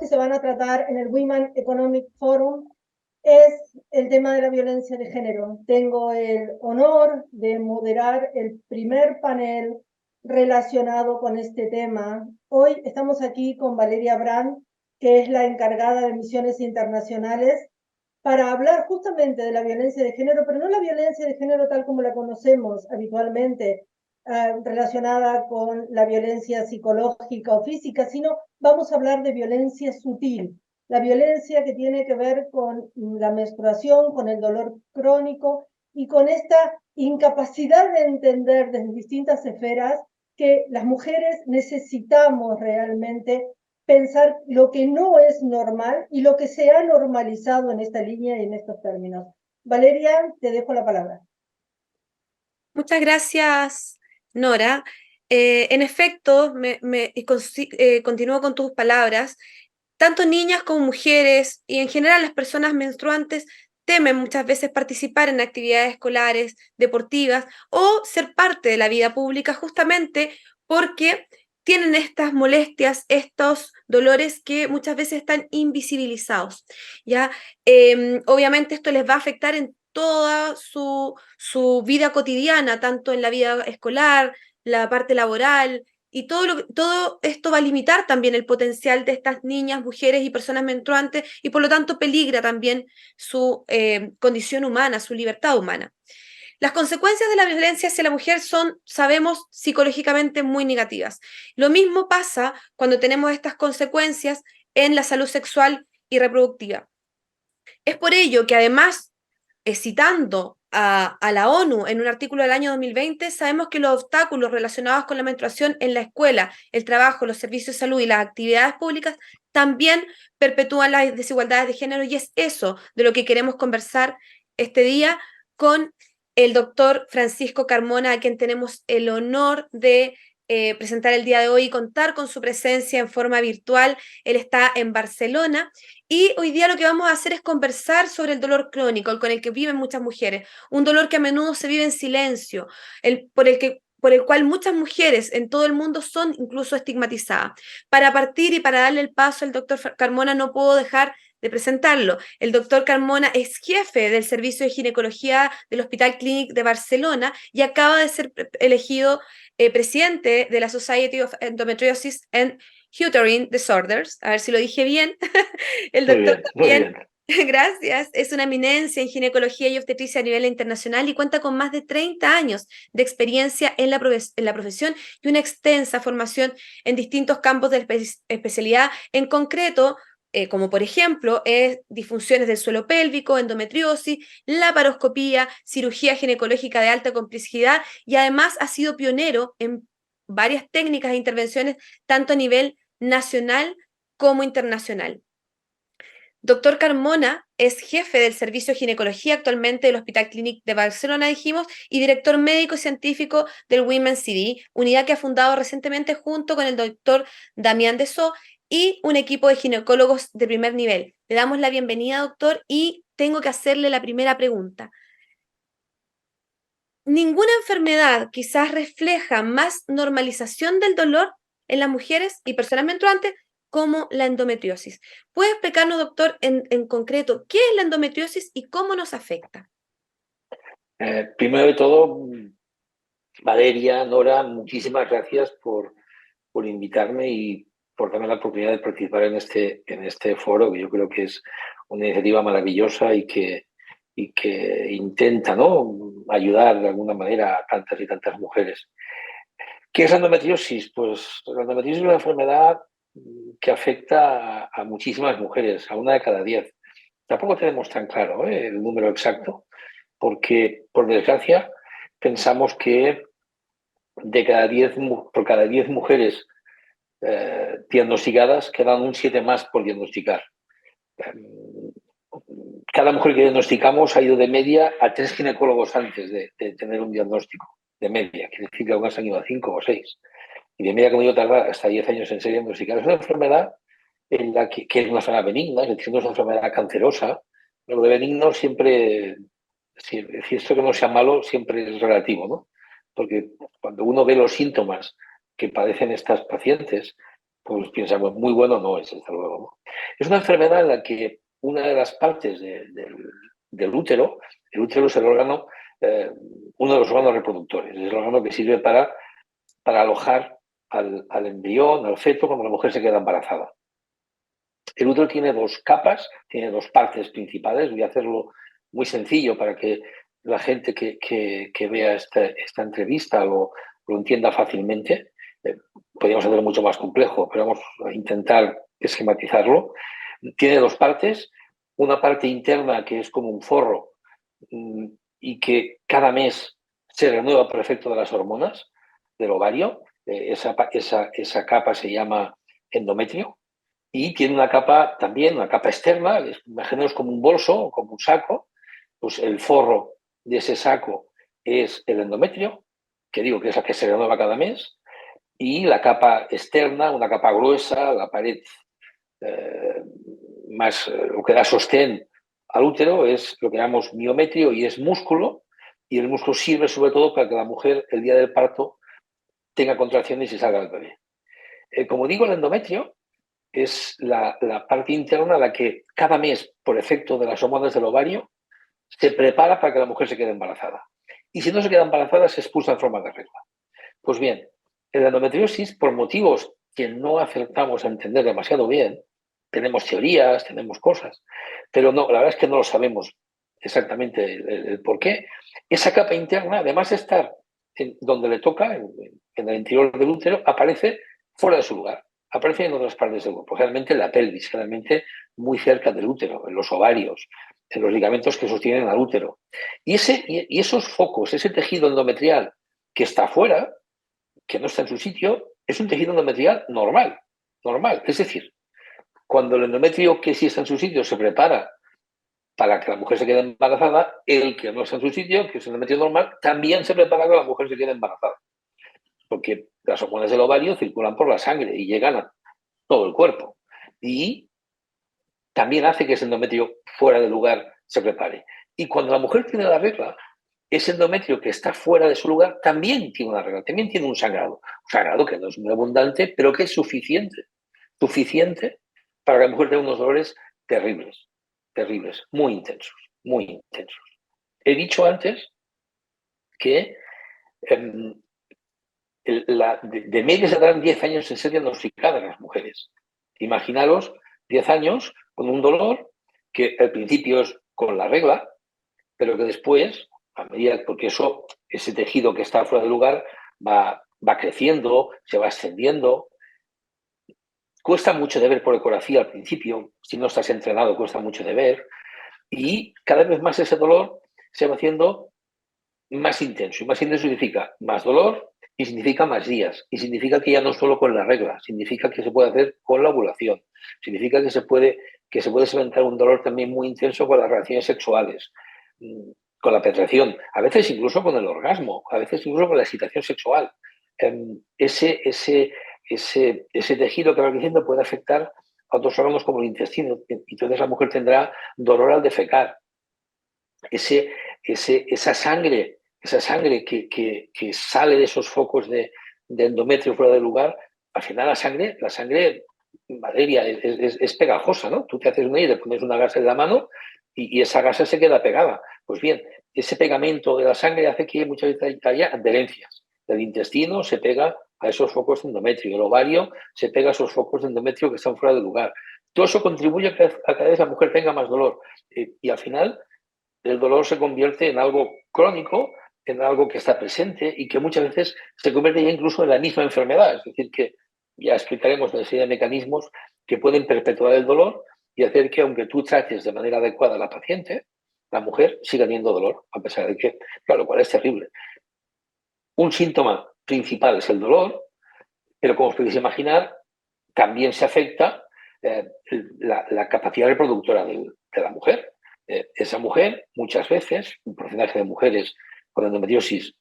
que se van a tratar en el Women Economic Forum es el tema de la violencia de género. Tengo el honor de moderar el primer panel relacionado con este tema. Hoy estamos aquí con Valeria Brand, que es la encargada de misiones internacionales, para hablar justamente de la violencia de género, pero no la violencia de género tal como la conocemos habitualmente, relacionada con la violencia psicológica o física, sino vamos a hablar de violencia sutil, la violencia que tiene que ver con la menstruación, con el dolor crónico y con esta incapacidad de entender desde distintas esferas que las mujeres necesitamos realmente pensar lo que no es normal y lo que se ha normalizado en esta línea y en estos términos. Valeria, te dejo la palabra. Muchas gracias, Nora. En efecto, continúo con tus palabras. Tanto niñas como mujeres y en general las personas menstruantes temen muchas veces participar en actividades escolares, deportivas o ser parte de la vida pública justamente porque tienen estas molestias, estos dolores que muchas veces están invisibilizados, ¿ya? Obviamente esto les va a afectar en toda su vida cotidiana, tanto en la vida escolar, la parte laboral, y todo esto va a limitar también el potencial de estas niñas, mujeres y personas menstruantes y por lo tanto peligra también su condición humana, su libertad humana. Las consecuencias de la violencia hacia la mujer son, sabemos, psicológicamente muy negativas. Lo mismo pasa cuando tenemos estas consecuencias en la salud sexual y reproductiva. Es por ello que además, citando a la ONU en un artículo del año 2020, sabemos que los obstáculos relacionados con la menstruación en la escuela, el trabajo, los servicios de salud y las actividades públicas también perpetúan las desigualdades de género y es eso de lo que queremos conversar este día con el doctor Francisco Carmona, a quien tenemos el honor de presentar el día de hoy y contar con su presencia en forma virtual. Él está en Barcelona y hoy día lo que vamos a hacer es conversar sobre el dolor crónico, con el que viven muchas mujeres, un dolor que a menudo se vive en silencio, por el cual muchas mujeres en todo el mundo son incluso estigmatizadas. Para partir y para darle el paso al doctor Carmona no puedo dejar de presentarlo. El doctor Carmona es jefe del servicio de ginecología del Hospital Clínic de Barcelona y acaba de ser elegido presidente de la Society of Endometriosis and Uterine Disorders, a ver si lo dije bien. El Muy doctor bien, muy también, bien. gracias, es una eminencia en ginecología y obstetricia a nivel internacional y cuenta con más de 30 años de experiencia en la profesión y una extensa formación en distintos campos de especialidad, en concreto, como por ejemplo, disfunciones del suelo pélvico, endometriosis, laparoscopía, cirugía ginecológica de alta complejidad y además ha sido pionero en varias técnicas e intervenciones tanto a nivel nacional como internacional. Doctor Carmona es jefe del servicio de ginecología actualmente del Hospital Clínic de Barcelona, dijimos, y director médico y científico del Women's CD, unidad que ha fundado recientemente junto con el doctor Damián Dessau y un equipo de ginecólogos de primer nivel. Le damos la bienvenida, doctor, y tengo que hacerle la primera pregunta. Ninguna enfermedad quizás refleja más normalización del dolor en las mujeres y personas menstruantes como la endometriosis. ¿Puede explicarnos, doctor, en concreto qué es la endometriosis y cómo nos afecta? Primero de todo, Valeria, Nora, muchísimas gracias por invitarme y por darme la oportunidad de participar en este foro, que yo creo que es una iniciativa maravillosa y que intenta, ¿no?, ayudar de alguna manera a tantas y tantas mujeres. ¿Qué es la endometriosis? Pues la endometriosis es una enfermedad que afecta a muchísimas mujeres, a 1 de cada 10. Tampoco tenemos tan claro, el número exacto, porque por desgracia pensamos que por cada 10 mujeres diagnosticadas quedan un 7 más por diagnosticar. Cada mujer que diagnosticamos ha ido de media a 3 ginecólogos antes de tener un diagnóstico, de media, que significa que algunas han ido a 5 o 6. Y de media, como digo, tarda hasta 10 años en ser diagnosticada. Es una enfermedad en la que es una enfermedad benigna, es decir, no es una enfermedad cancerosa. Lo de benigno siempre, si esto que no sea malo, siempre es relativo, ¿no? Porque cuando uno ve los síntomas que padecen estas pacientes, pues piensamos, muy bueno no es, desde luego, ¿no? Es una enfermedad en la que una de las partes del útero, el útero es el órgano, uno de los órganos reproductores, es el órgano que sirve para alojar al embrión, al feto, cuando la mujer se queda embarazada. El útero tiene dos capas, tiene dos partes principales. Voy a hacerlo muy sencillo para que la gente que vea esta entrevista lo entienda fácilmente. Podríamos hacerlo mucho más complejo, pero vamos a intentar esquematizarlo. Tiene dos partes, una parte interna que es como un forro y que cada mes se renueva por efecto de las hormonas del ovario. Esa capa se llama endometrio. Y tiene una capa también, una capa externa, imaginaos como un bolso o como un saco. Pues el forro de ese saco es el endometrio, que digo que es la que se renueva cada mes, y la capa externa, una capa gruesa, la pared lo que da sostén al útero es lo que llamamos miometrio y es músculo, y el músculo sirve sobre todo para que la mujer el día del parto tenga contracciones y salga el bebé. Como digo, el endometrio es la parte interna la que cada mes, por efecto de las hormonas del ovario, se prepara para que la mujer se quede embarazada. Y si no se queda embarazada, se expulsa en forma de regla. Pues bien, la endometriosis, por motivos que no acertamos a entender demasiado bien, tenemos teorías, tenemos cosas, pero no, la verdad es que no lo sabemos exactamente el por qué. Esa capa interna, además de estar donde le toca, en el interior del útero, aparece fuera de su lugar. Aparece en otras partes del cuerpo, generalmente en la pelvis, generalmente muy cerca del útero, en los ovarios, en los ligamentos que sostienen al útero. Y esos focos, ese tejido endometrial que está afuera, que no está en su sitio, es un tejido endometrial normal. Es decir, cuando el endometrio que sí está en su sitio se prepara para que la mujer se quede embarazada, el que no está en su sitio, que es el endometrio normal, también se prepara para que la mujer se quede embarazada. Porque las hormonas del ovario circulan por la sangre y llegan a todo el cuerpo. Y también hace que ese endometrio fuera de lugar se prepare. Y cuando la mujer tiene la regla, ese endometrio que está fuera de su lugar también tiene una regla, también tiene un sangrado que no es muy abundante, pero que es suficiente para que la mujer tenga unos dolores terribles, muy intensos, muy intensos. He dicho antes que de media se darán 10 años en ser diagnosticadas las mujeres. Imaginaros 10 años con un dolor que al principio es con la regla, pero que después, a medida, porque ese tejido que está fuera de lugar va creciendo, se va extendiendo. Cuesta mucho de ver por ecografía al principio, si no estás entrenado cuesta mucho de ver, y cada vez más ese dolor se va haciendo más intenso. Y más intenso significa más dolor y significa más días. Y significa que ya no solo con la regla, significa que se puede hacer con la ovulación. Significa que se puede experimentar un dolor también muy intenso con las relaciones sexuales, con la penetración, a veces incluso con el orgasmo, a veces incluso con la excitación sexual. Ese tejido que va creciendo puede afectar a otros órganos como el intestino. Entonces la mujer tendrá dolor al defecar. Esa sangre que sale de esos focos de endometrio fuera del lugar, al final la sangre, Valeria, es pegajosa, ¿no? Tú te haces una y le pones una gasa en la mano y esa gasa se queda pegada. Pues bien, ese pegamento de la sangre hace que muchas veces haya adherencias. El intestino se pega a esos focos de endometrio, el ovario se pega a esos focos de endometrio que están fuera del lugar. Todo eso contribuye a que cada vez la mujer tenga más dolor. Y al final el dolor se convierte en algo crónico, en algo que está presente y que muchas veces se convierte ya incluso en la misma enfermedad. Es decir, que ya explicaremos una serie de mecanismos que pueden perpetuar el dolor y hacer que, aunque tú trates de manera adecuada a la paciente, la mujer siga teniendo dolor, a pesar de que, claro, lo cual es terrible. Un síntoma principal es el dolor, pero como os podéis imaginar, también se afecta la capacidad reproductora de la mujer. Esa mujer, muchas veces, un porcentaje de mujeres con endometriosis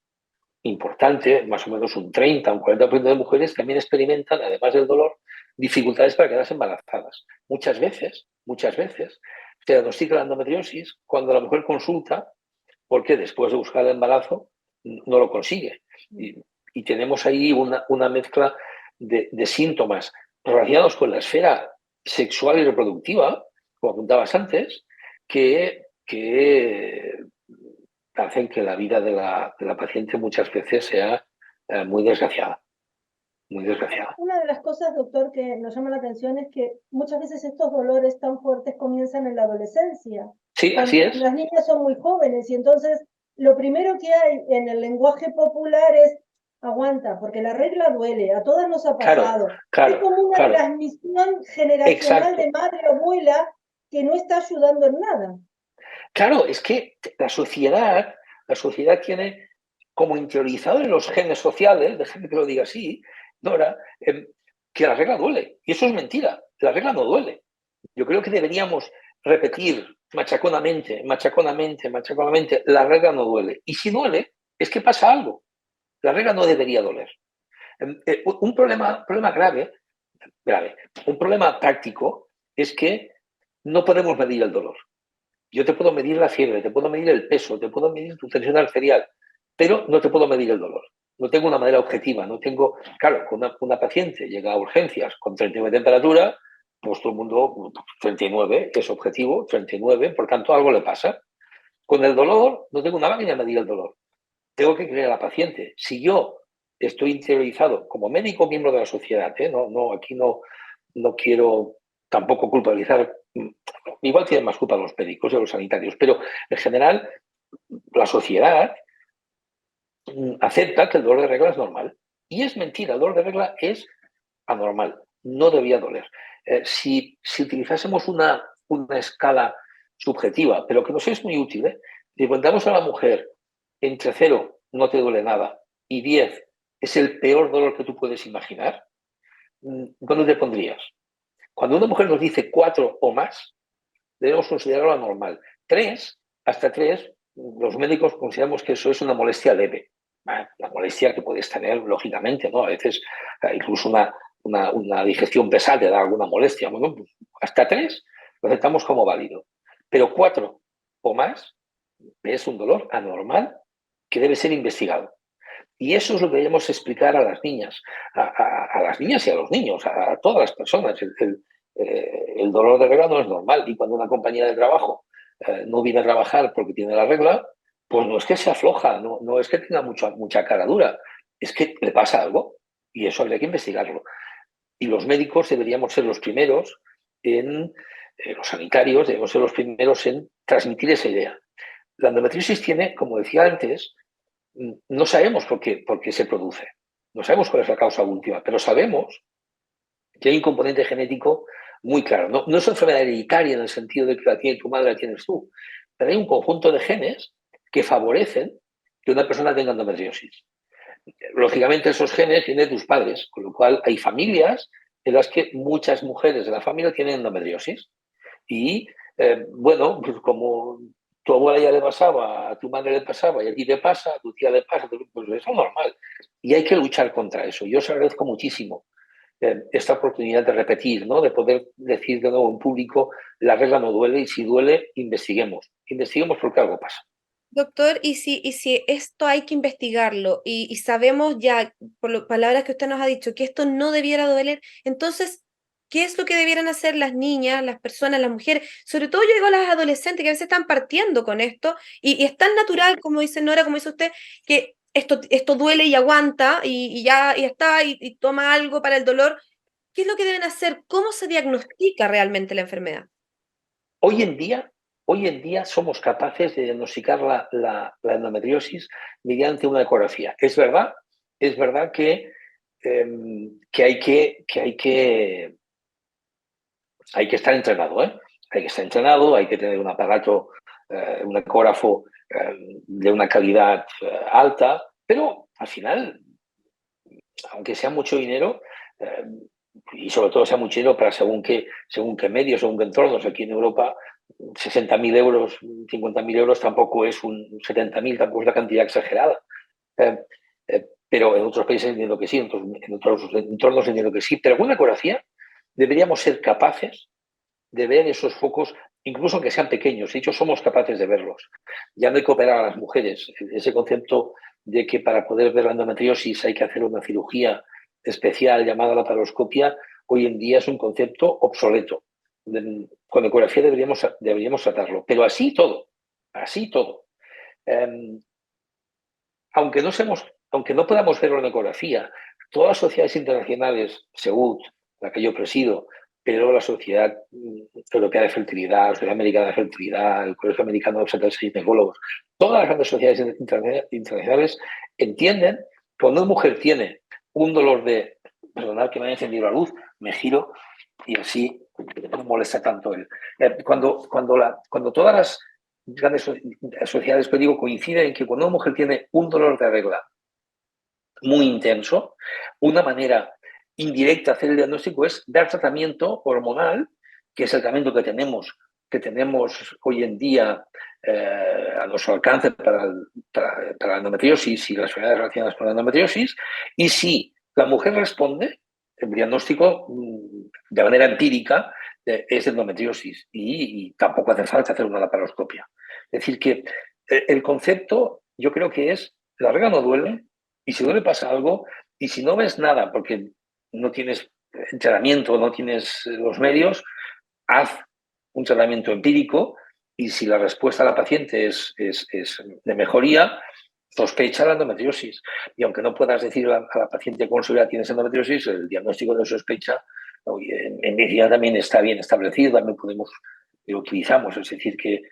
importante, más o menos un 30, un 40% de mujeres también experimentan, además del dolor, dificultades para quedarse embarazadas. Muchas veces, se diagnostica la endometriosis cuando la mujer consulta porque después de buscar el embarazo no lo consigue. Y tenemos ahí una mezcla de síntomas relacionados con la esfera sexual y reproductiva, como apuntabas antes, que hacen que la vida de la paciente muchas veces sea muy desgraciada. Muy desgraciada. Una de las cosas, doctor, que nos llama la atención es que muchas veces estos dolores tan fuertes comienzan en la adolescencia. Sí, Cuando así es. las niñas son muy jóvenes y entonces lo primero que hay en el lenguaje popular es aguanta, porque la regla duele, a todas nos ha pasado. Claro, Es como una claro. transmisión generacional Exacto. de madre o abuela que no está ayudando en nada. Claro, es que la sociedad tiene como interiorizado en los genes sociales, déjame que lo diga así, Nora, que la regla duele. Y eso es mentira, la regla no duele. Yo creo que deberíamos repetir machaconamente, la regla no duele. Y si duele, es que pasa algo. La regla no debería doler. Un problema grave, un problema práctico es que no podemos medir el dolor. Yo te puedo medir la fiebre, te puedo medir el peso, te puedo medir tu tensión arterial, pero no te puedo medir el dolor. No tengo una manera objetiva, no tengo... Claro, cuando una paciente llega a urgencias con 39 de temperatura, pues todo el mundo, 39 es objetivo, 39, por tanto algo le pasa. Con el dolor no tengo una máquina de medir el dolor. Tengo que creer a la paciente. Si yo estoy interiorizado como médico miembro de la sociedad, aquí no quiero tampoco culpabilizar, igual tienen más culpa los médicos y los sanitarios, pero en general la sociedad acepta que el dolor de regla es normal. Y es mentira, el dolor de regla es anormal, no debía doler. Si utilizásemos una escala subjetiva, pero que nos es muy útil, si preguntamos a la mujer entre 0, no te duele nada, y 10, es el peor dolor que tú puedes imaginar, ¿dónde te pondrías? Cuando una mujer nos dice 4 o más, debemos considerarlo anormal. 3, hasta 3, los médicos consideramos que eso es una molestia leve. La molestia que puedes tener, lógicamente, ¿no? A veces incluso una digestión pesada te da alguna molestia. Bueno, pues hasta 3 lo aceptamos como válido. Pero 4 o más es un dolor anormal que debe ser investigado. Y eso es lo que debemos explicar a las niñas, a las niñas y a los niños, a todas las personas. El dolor de regla no es normal. Y cuando una compañía de trabajo no viene a trabajar porque tiene la regla, pues no es que se afloja, no es que tenga mucha cara dura, es que le pasa algo y eso habría que investigarlo. Y los médicos deberíamos ser los primeros los sanitarios debemos ser los primeros en transmitir esa idea. La endometriosis tiene, como decía antes, no sabemos por qué se produce, no sabemos cuál es la causa última, pero sabemos que hay un componente genético muy claro. No es una enfermedad hereditaria en el sentido de que la tiene tu madre, la tienes tú, pero hay un conjunto de genes que favorecen que una persona tenga endometriosis. Lógicamente esos genes vienen de tus padres, con lo cual hay familias en las que muchas mujeres de la familia tienen endometriosis. Y bueno, pues como tu abuela ya le pasaba, a tu madre le pasaba y a ti te pasa, a tu tía le pasa, pues eso es normal. Y hay que luchar contra eso. Yo os agradezco muchísimo esta oportunidad de repetir, ¿no? De poder decir de nuevo en público, la regla no duele y si duele, investiguemos. Investiguemos porque algo pasa. Doctor, y si esto hay que investigarlo y sabemos ya, por las palabras que usted nos ha dicho, que esto no debiera doler, entonces, ¿qué es lo que debieran hacer las niñas, las personas, las mujeres? Sobre todo yo digo las adolescentes que a veces están partiendo con esto y es tan natural, como dice Nora, como dice usted, que esto duele y aguanta y ya y está y toma algo para el dolor. ¿Qué es lo que deben hacer? ¿Cómo se diagnostica realmente la enfermedad? Hoy en día somos capaces de diagnosticar la endometriosis mediante una ecografía. Es verdad hay que estar entrenado, ¿eh? Hay que estar entrenado, hay que tener un aparato, un ecógrafo de una calidad alta, pero al final, aunque sea mucho dinero, y sobre todo sea mucho dinero para según qué medios, según qué entornos, aquí en Europa 60.000 euros, 50.000 euros tampoco es 70.000, tampoco es la cantidad exagerada. Pero en otros países entiendo que sí, en otros entornos entiendo que sí. Pero con una ecografía deberíamos ser capaces de ver esos focos, incluso aunque sean pequeños. De hecho, somos capaces de verlos. Ya no hay que operar a las mujeres. Ese concepto de que para poder ver la endometriosis hay que hacer una cirugía especial llamada laparoscopia, hoy en día es un concepto obsoleto. Con ecografía deberíamos tratarlo, pero así todo, así todo. Aunque no podamos verlo en ecografía, todas las sociedades internacionales, SEUT, la que yo presido, pero la Sociedad Europea de Fertilidad, la Sociedad Americana de Fertilidad, el Colegio Americano de Obstetras y Ginecólogos, todas las grandes sociedades internacionales entienden que cuando una mujer tiene un dolor de, perdonad que me haya encendido la luz, me giro y así no molesta tanto él. Cuando todas las grandes sociedades, que digo, coinciden en que cuando una mujer tiene un dolor de regla muy intenso, una manera indirecta de hacer el diagnóstico es dar tratamiento hormonal, que es el tratamiento que tenemos hoy en día a nuestro alcance para la endometriosis y las enfermedades relacionadas con la endometriosis, y si la mujer responde, el diagnóstico de manera empírica es endometriosis y tampoco hace falta hacer una laparoscopia. Es decir, que el concepto yo creo que es, la regla no duele, y si duele pasa algo, y si no ves nada porque no tienes entrenamiento, no tienes los medios, haz un tratamiento empírico y si la respuesta a la paciente es de mejoría, sospecha la endometriosis. Y aunque no puedas decir a la paciente con seguridad tienes endometriosis, el diagnóstico de sospecha en medicina también está bien establecido, también lo utilizamos. Es decir, que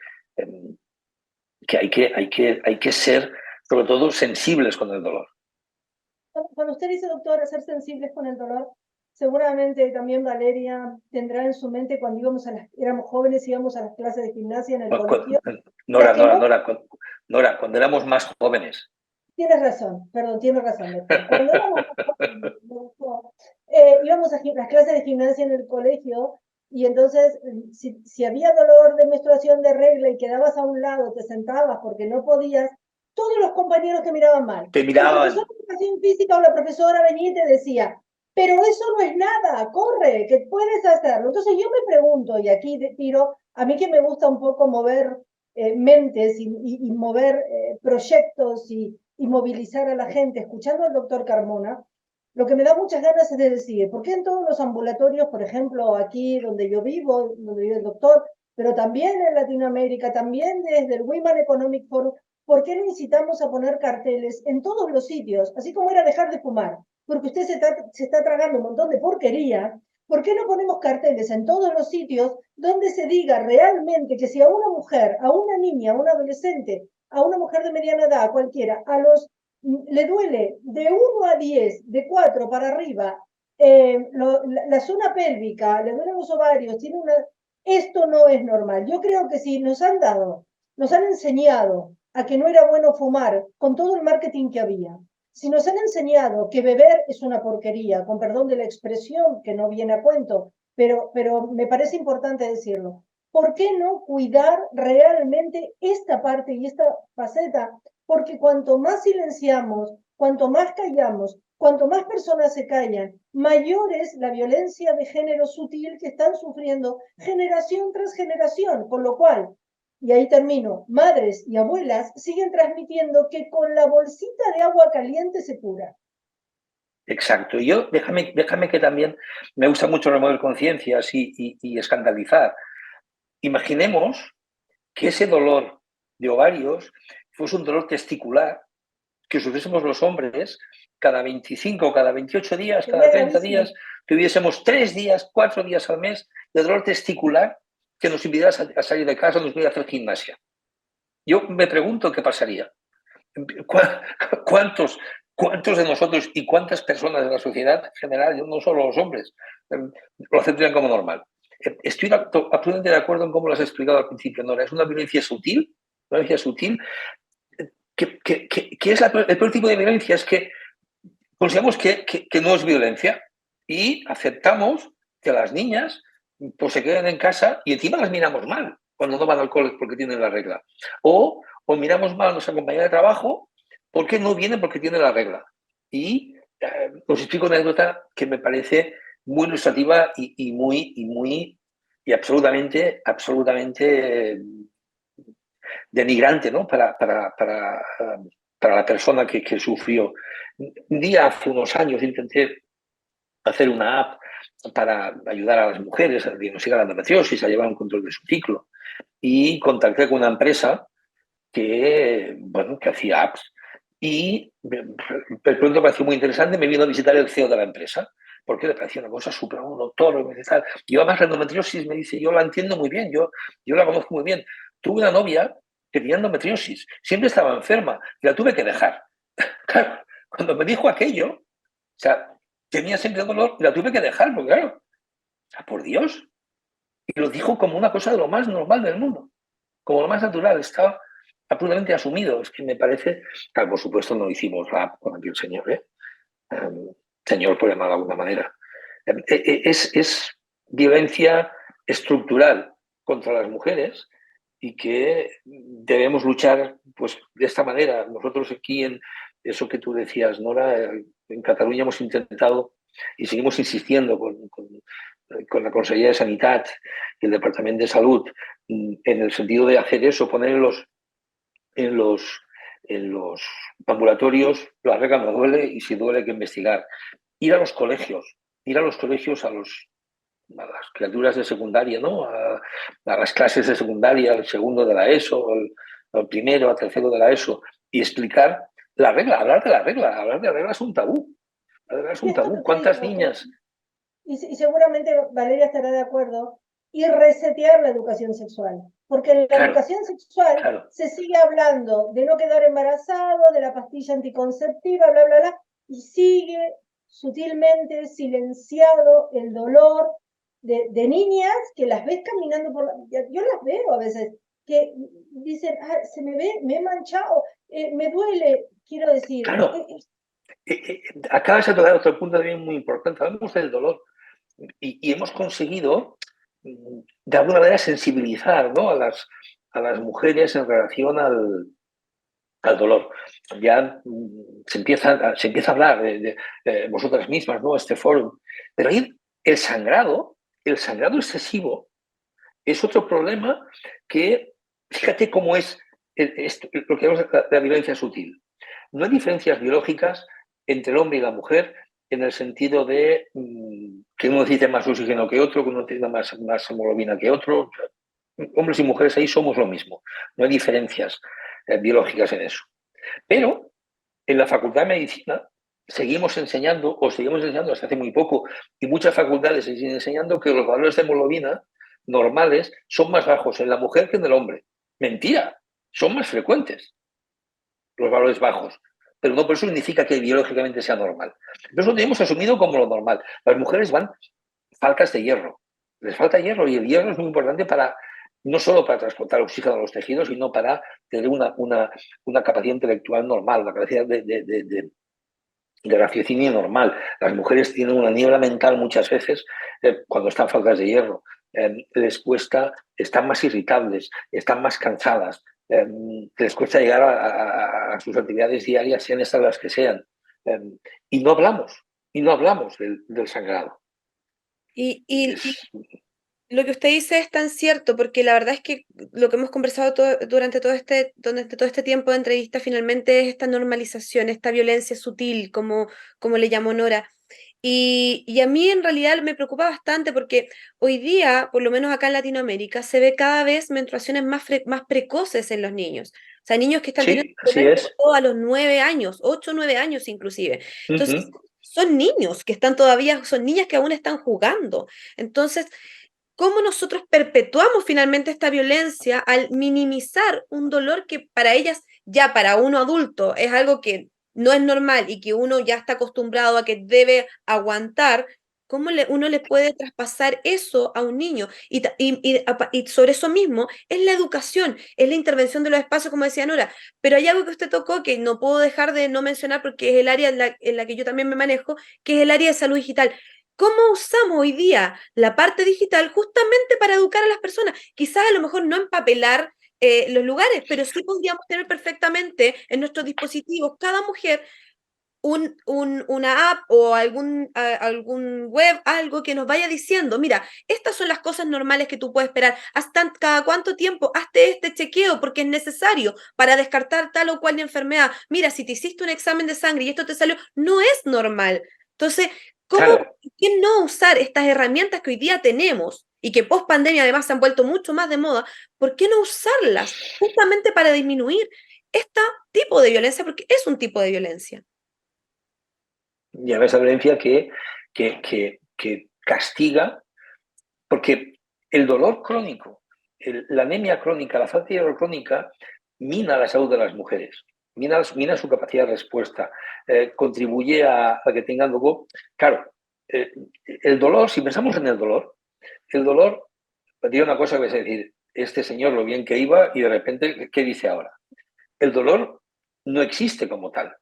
hay que ser, sobre todo, sensibles con el dolor. Cuando usted dice, doctor, ser sensibles con el dolor, seguramente también Valeria tendrá en su mente cuando éramos jóvenes, íbamos a las clases de gimnasia en el colegio. Nora, cuando éramos más jóvenes. Tienes razón, perdón, tienes razón, doctor. Cuando éramos más jóvenes, íbamos a las clases de gimnasia en el colegio y entonces si había dolor de menstruación de regla y quedabas a un lado, te sentabas porque no podías, todos los compañeros te miraban mal. Te miraban. El profesor de educación física o la profesora venía y te decía, pero eso no es nada, corre, que puedes hacerlo. Entonces yo me pregunto, y aquí tiro, a mí que me gusta un poco mover mentes y mover proyectos y movilizar a la gente, escuchando al doctor Carmona, lo que me da muchas ganas es de decir, ¿por qué en todos los ambulatorios, por ejemplo, aquí donde yo vivo, donde vive el doctor, pero también en Latinoamérica, también desde el Women Economic Forum, ¿por qué no incitamos a poner carteles en todos los sitios? Así como era dejar de fumar, porque usted se está tragando un montón de porquería. ¿Por qué no ponemos carteles en todos los sitios donde se diga realmente que si a una mujer, a una niña, a un adolescente, a una mujer de mediana edad, a cualquiera, le duele de 1 a 10, de 4 para arriba, la zona pélvica, le duelen los ovarios, esto no es normal. Yo creo que si nos han enseñado a que no era bueno fumar con todo el marketing que había, si nos han enseñado que beber es una porquería, con perdón de la expresión que no viene a cuento, pero me parece importante decirlo, ¿por qué no cuidar realmente esta parte y esta faceta? Porque cuanto más silenciamos, cuanto más callamos, cuanto más personas se callan, mayor es la violencia de género sutil que están sufriendo generación tras generación, con lo cual, y ahí termino, madres y abuelas siguen transmitiendo que con la bolsita de agua caliente se cura. Exacto. Y yo, déjame que también me gusta mucho remover conciencias y escandalizar. Imaginemos que ese dolor de ovarios fuese un dolor testicular que sufriésemos los hombres cada 25, cada 28 días, cada 30 días, tuviésemos 3 días, 4 días al mes de dolor testicular que nos impidiera a salir de casa, nos impidiera hacer gimnasia. Yo me pregunto qué pasaría. ¿Cuántos de nosotros y cuántas personas de la sociedad en general, no solo los hombres, lo aceptarían como normal? Estoy absolutamente de acuerdo en cómo lo has explicado al principio, Nora. Es una violencia sutil, que es el peor tipo de violencia, es que consideramos que no es violencia y aceptamos que las niñas pues se queden en casa y encima las miramos mal cuando no van al cole porque tienen la regla. O miramos mal a nuestra compañera de trabajo porque no vienen porque tienen la regla. Y os explico una anécdota que me parece muy ilustrativa y absolutamente denigrante, ¿no? para la persona que sufrió. Un día, hace unos años, intenté hacer una app para ayudar a las mujeres a diagnosticar la endometriosis, a llevar un control de su ciclo. Y contacté con una empresa que, bueno, que hacía apps. Y de pronto me pareció muy interesante, me vino a visitar el CEO de la empresa, porque le parecía una cosa súper, un doctor, me dice, tal. Yo además la endometriosis, me dice, yo la entiendo muy bien, yo la conozco muy bien. Tuve una novia que tenía endometriosis, siempre estaba enferma, y la tuve que dejar. Claro, cuando me dijo aquello, o sea, tenía siempre dolor y la tuve que dejar, porque claro, o sea, por Dios. Y lo dijo como una cosa de lo más normal del mundo, como lo más natural, estaba absolutamente asumido. Es que me parece, claro, por supuesto no hicimos rap con aquel señor, ¿eh? Señor por llamar de alguna manera. Es violencia estructural contra las mujeres y que debemos luchar pues, de esta manera. Nosotros aquí en eso que tú decías, Nora, en Cataluña hemos intentado y seguimos insistiendo con la Consejería de Sanidad y el Departamento de Salud en el sentido de hacer eso, poner en los, en los ambulatorios la regla no duele y si duele hay que investigar. Ir a los colegios, ir a los colegios a las criaturas de secundaria, ¿no? A las clases de secundaria, al segundo de la ESO, al primero, al tercero de la ESO, y explicar la regla, hablar de la regla es un tabú. La regla es un Esto tabú. que te ¿Cuántas digo, niñas? y seguramente Valeria estará de acuerdo, y resetear la educación sexual. Porque en la Claro, educación sexual claro. se sigue hablando de no quedar embarazado, de la pastilla anticonceptiva, bla, bla, bla, y sigue sutilmente silenciado el dolor de niñas que las ves caminando por la... Yo las veo a veces, que dicen, ah, se me ve, me he manchado, me duele, quiero decir, Claro, acabas de tocar otro punto también muy importante. Hablamos del dolor y hemos conseguido, de alguna manera, sensibilizar, ¿no? a las mujeres en relación al dolor. Ya se empieza a hablar de vosotras mismas, ¿no? Este foro. Pero ahí el sangrado excesivo es otro problema que, fíjate cómo es lo que llamamos la violencia sutil. No hay diferencias biológicas entre el hombre y la mujer en el sentido de que uno necesite más oxígeno que otro, que uno necesita más hemoglobina que otro. Hombres y mujeres ahí somos lo mismo. No hay diferencias biológicas en eso. Pero en la Facultad de Medicina seguimos enseñando hasta hace muy poco, y muchas facultades siguen enseñando que los valores de hemoglobina normales son más bajos en la mujer que en el hombre. Mentira, son más frecuentes los valores bajos, pero no por eso significa que biológicamente sea normal. Entonces lo tenemos asumido como lo normal. Las mujeres van faltas de hierro, les falta hierro y el hierro es muy importante no solo para transportar oxígeno a los tejidos, sino para tener una capacidad intelectual normal, una capacidad de raciocinio normal. Las mujeres tienen una niebla mental muchas veces cuando están faltas de hierro. Les cuesta, están más irritables, están más cansadas, les cuesta llegar a sus actividades diarias, sean estas las que sean. Eh, y no hablamos del sangrado. Y, Es, lo que usted dice es tan cierto, porque la verdad es que lo que hemos conversado durante todo este tiempo de entrevista finalmente es esta normalización, esta violencia sutil, como le llamó Nora. Y a mí en realidad me preocupa bastante porque hoy día, por lo menos acá en Latinoamérica, se ve cada vez menstruaciones más precoces en los niños. O sea, niños que están teniendo sí, así problemas es. a los 9 años, 8 o 9 años inclusive. Entonces, Uh-huh. son niños que están todavía, son niñas que aún están jugando. Entonces, ¿cómo nosotros perpetuamos finalmente esta violencia al minimizar un dolor que para ellas, ya para uno adulto, es algo que no es normal y que uno ya está acostumbrado a que debe aguantar? ¿Cómo uno le puede traspasar eso a un niño? Y sobre eso mismo es la educación, es la intervención de los espacios, como decía Nora. Pero hay algo que usted tocó que no puedo dejar de no mencionar porque es el área en la que yo también me manejo, que es el área de salud digital. ¿Cómo usamos hoy día la parte digital justamente para educar a las personas? Quizás a lo mejor no empapelar los lugares, pero sí podríamos tener perfectamente en nuestros dispositivos, cada mujer, una app o algún web, algo que nos vaya diciendo, mira, estas son las cosas normales que tú puedes esperar. Hasta cada cuánto tiempo, hazte este chequeo porque es necesario para descartar tal o cual enfermedad. Mira, si te hiciste un examen de sangre y esto te salió, no es normal. Entonces, ¿Cómo, Claro, por qué no usar estas herramientas que hoy día tenemos y que post pandemia además se han vuelto mucho más de moda? ¿Por qué no usarlas justamente para disminuir este tipo de violencia? Porque es un tipo de violencia. y a esa violencia que castiga, porque el dolor crónico, la anemia crónica, la falta de hierro crónica, mina la salud de las mujeres, mina su capacidad de respuesta, contribuye a que tengan luego, claro, el dolor, si pensamos en el dolor, digo una cosa que es decir, este señor lo bien que iba y de repente, ¿qué dice ahora? El dolor no existe como tal.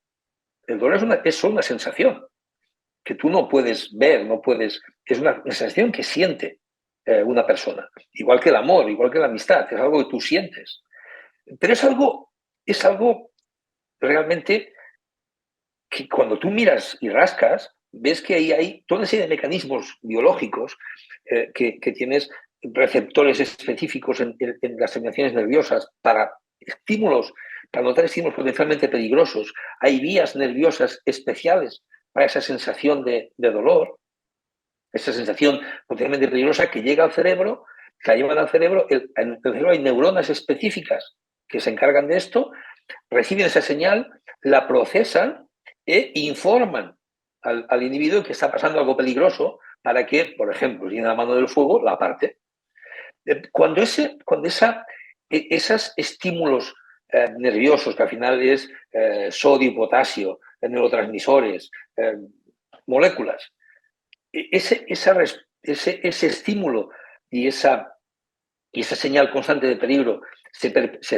El dolor es solo una sensación que tú no puedes ver, no puedes, es una sensación que siente una persona. Igual que el amor, igual que la amistad, es algo que tú sientes. Pero es algo realmente que cuando tú miras y rascas, ves que ahí hay toda una serie de mecanismos biológicos que tienes receptores específicos en las terminaciones nerviosas para estímulos, para notar estímulos potencialmente peligrosos. Hay vías nerviosas especiales para esa sensación de dolor, esa sensación potencialmente peligrosa que llega al cerebro, que la llevan al cerebro. En el cerebro hay neuronas específicas que se encargan de esto, reciben esa señal, la procesan e informan al individuo que está pasando algo peligroso para que, por ejemplo, si tiene la mano del fuego, la aparte. Cuando esos estímulos nerviosos, que al final es sodio y potasio, neurotransmisores, moléculas, ese estímulo y esa señal constante de peligro se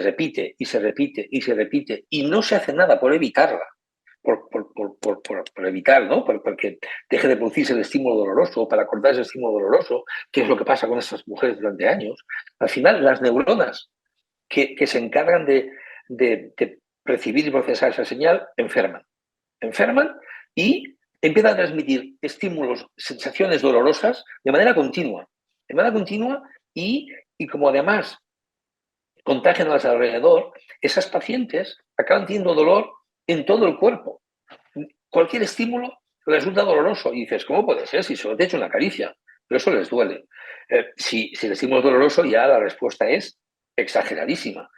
repite y se repite y se repite y no se hace nada por evitarla, por evitar, ¿no? Porque deje de producirse el estímulo doloroso, para cortar ese estímulo doloroso, que es lo que pasa con esas mujeres durante años. Al final, las neuronas que se encargan de percibir y procesar esa señal enferman y empiezan a transmitir estímulos, sensaciones dolorosas de manera continua y como además contagian a los alrededor, esas pacientes acaban teniendo dolor en todo el cuerpo. Cualquier estímulo resulta doloroso y dices, ¿cómo puede ser si solo te he hecho una caricia? Pero eso les duele. Si el estímulo es doloroso, ya la respuesta es exageradísima.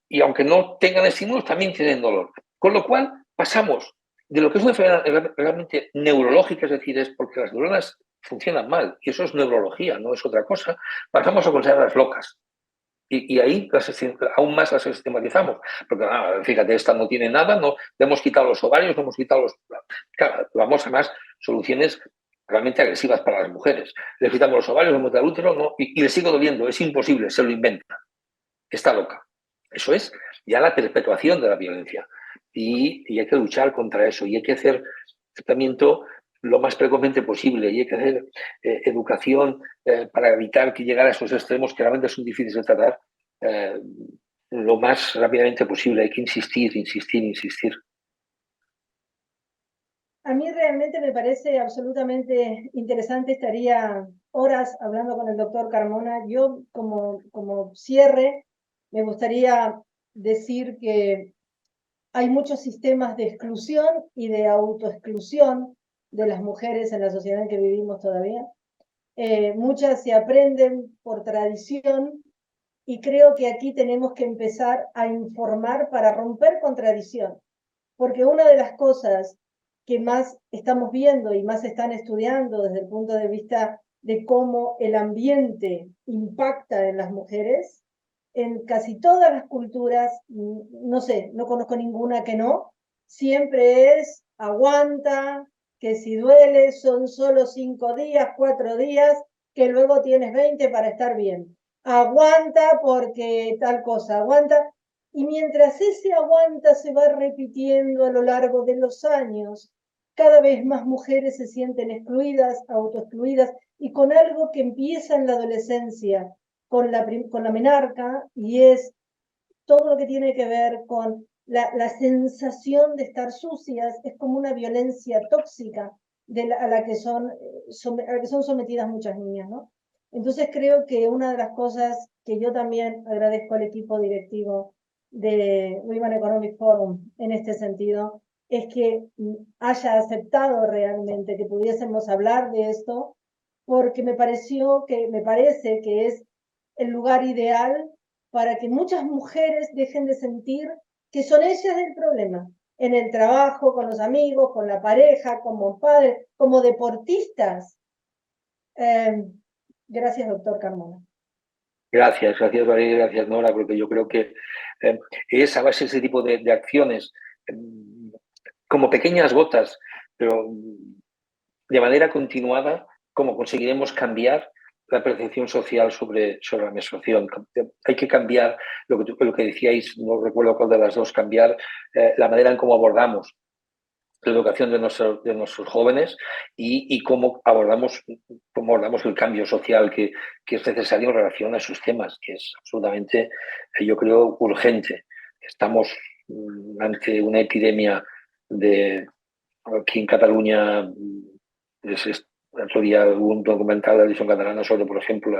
Y aunque no tengan estímulos, también tienen dolor. Con lo cual, pasamos de lo que es una enfermedad realmente neurológica, es decir, es porque las neuronas funcionan mal, y eso es neurología, no es otra cosa, pasamos a considerarlas locas. Y ahí aún más las sistematizamos. Porque, fíjate, esta no tiene nada, no, le hemos quitado los ovarios, le hemos quitado los... Claro, vamos a más soluciones realmente agresivas para las mujeres. Le quitamos los ovarios, le quitamos el útero, no, y le sigue doliendo, es imposible, se lo inventa. Está loca. Eso es ya la perpetuación de la violencia. Y hay que luchar contra eso. Y hay que hacer tratamiento lo más precozmente posible. Y hay que hacer educación para evitar que llegara a esos extremos que realmente son difíciles de tratar lo más rápidamente posible. Hay que insistir, insistir, insistir. A mí realmente me parece absolutamente interesante, estaría horas hablando con el doctor Carmona. Yo como cierre me gustaría decir que hay muchos sistemas de exclusión y de autoexclusión de las mujeres en la sociedad en que vivimos todavía. Muchas se aprenden por tradición y creo que aquí tenemos que empezar a informar para romper con tradición, porque una de las cosas que más estamos viendo y más están estudiando desde el punto de vista de cómo el ambiente impacta en las mujeres, en casi todas las culturas, no sé, no conozco ninguna que no, siempre es aguanta, que si duele son solo 5 días, 4 días, que luego tienes 20 para estar bien. Aguanta porque tal cosa, aguanta. Y mientras ese aguanta se va repitiendo a lo largo de los años, cada vez más mujeres se sienten excluidas, autoexcluidas, y con algo que empieza en la adolescencia, con la menarca, y es todo lo que tiene que ver con la sensación de estar sucias, es como una violencia tóxica a la que son sometidas muchas niñas, ¿no? Entonces creo que una de las cosas que yo también agradezco al equipo directivo de Women Economic Forum en este sentido es que haya aceptado realmente que pudiésemos hablar de esto, porque me parece que es el lugar ideal para que muchas mujeres dejen de sentir que son ellas el problema, en el trabajo, con los amigos, con la pareja, como padres, como deportistas. Gracias, doctor Carmona. Gracias, Valeria, gracias, Nora, porque yo creo que es a base de ese tipo de acciones, como pequeñas gotas, pero de manera continuada, como conseguiremos cambiar la percepción social sobre la menstruación. Hay que cambiar lo que decíais, no recuerdo cuál de las dos, cambiar la manera en cómo abordamos la educación de nuestros jóvenes y cómo abordamos el cambio social que es necesario en relación a esos temas, que es absolutamente, yo creo, urgente. Estamos ante una epidemia aquí en Cataluña. El otro día hubo un documental de la televisión catalana sobre, por ejemplo,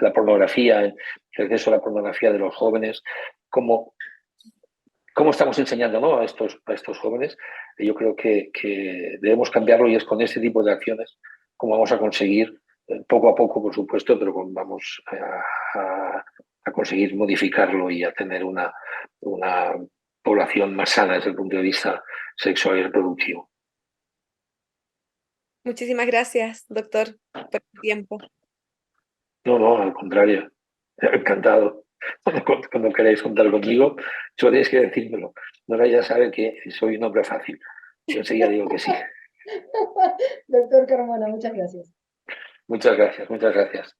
la pornografía, el acceso a la pornografía de los jóvenes, cómo estamos enseñando, ¿no?, a estos jóvenes. Yo creo que debemos cambiarlo, y es con ese tipo de acciones como vamos a conseguir, poco a poco, por supuesto, pero vamos a conseguir modificarlo y a tener una población más sana desde el punto de vista sexual y reproductivo. Muchísimas gracias, doctor, por el tiempo. No, al contrario. Encantado. Cuando queráis contar conmigo, solo tenéis que decírmelo. Nora ya sabe que soy un hombre fácil. Yo enseguida digo que sí. Doctor Carmona, muchas gracias. Muchas gracias, muchas gracias.